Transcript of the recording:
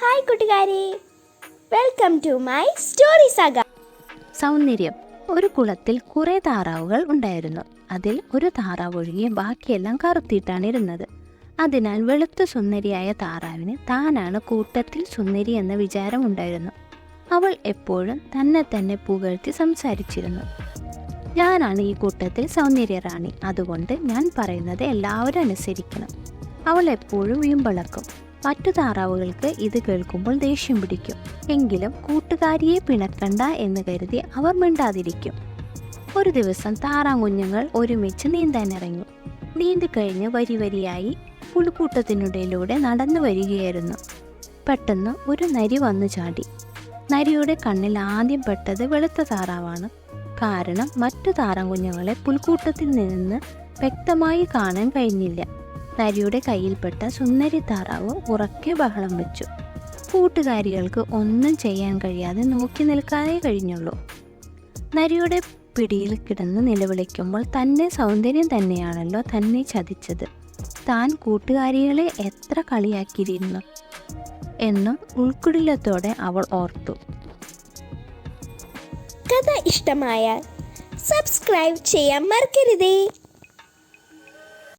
Hi കൂട്ടുകാരെ, welcome to my story saga. സൗന്ദര്യം. ഒരു കുളത്തിൽ കുറേ താറാവുകൾ ഉണ്ടായിരുന്നു. അതിൽ ഒരു താറാവ് ഒഴികെ ബാക്കിയെല്ലാം കറുത്തിട്ടാണ് ഇരുന്നത്. അതിനാൽ വെളുത്ത സുന്ദരിയായ താറാവിന് താനാണ് കൂട്ടത്തിൽ സുന്ദരി എന്ന വിചാരമുണ്ടായിരുന്നു. അവൾ എപ്പോഴും തന്നെ പുകഴ്ത്തി സംസാരിച്ചിരുന്നു. ഞാനാണ് ഈ കൂട്ടത്തിൽ സൗന്ദര്യ റാണി, അതുകൊണ്ട് ഞാൻ പറയുന്നത് എല്ലാവരും അനുസരിക്കണം. അവൾ എപ്പോഴും വീമ്പളക്കും. മറ്റു താറാവുകൾക്ക് ഇത് കേൾക്കുമ്പോൾ ദേഷ്യം പിടിക്കും. എങ്കിലും കൂട്ടുകാരിയെ പിണക്കണ്ട എന്ന് കരുതി അവർ മിണ്ടാതിരിക്കും. ഒരു ദിവസം താറാങ്കുഞ്ഞുങ്ങൾ ഒരുമിച്ച് നീന്താനിറങ്ങി. നീന്തിക്കഴിഞ്ഞ് വരിയായി പുൽക്കൂട്ടത്തിനിടയിലൂടെ നടന്നു വരികയായിരുന്നു. പെട്ടെന്ന് ഒരു നരി വന്നു ചാടി. നരിയുടെ കണ്ണിൽ ആദ്യം പെട്ടത് വെളുത്ത താറാവാണ്. കാരണം മറ്റു താറാങ്കുഞ്ഞുങ്ങളെ പുൽക്കൂട്ടത്തിൽ നിന്ന് വ്യക്തമായി കാണാൻ കഴിഞ്ഞില്ല. നരിയുടെ കയ്യിൽപ്പെട്ട സുന്ദരി താറാവ് ഉറക്കെ ബഹളം വെച്ചു. കൂട്ടുകാരികൾക്ക് ഒന്നും ചെയ്യാൻ കഴിയാതെ നോക്കി നിൽക്കാനേ കഴിഞ്ഞുള്ളൂ. നരിയുടെ പിടിയിൽ കിടന്ന് നിലവിളിക്കുമ്പോൾ തൻ്റെ സൗന്ദര്യം തന്നെയാണല്ലോ തന്നെ ചതിച്ചത്. താൻ കൂട്ടുകാരികളെ എത്ര കളിയാക്കിയിരുന്നു എന്നും ഉൾക്കുടിലത്തോടെ അവൾ ഓർത്തു. കഥ ഇഷ്ടമായാൽ സബ്സ്ക്രൈബ് ചെയ്യാൻ മറക്കരുതേ.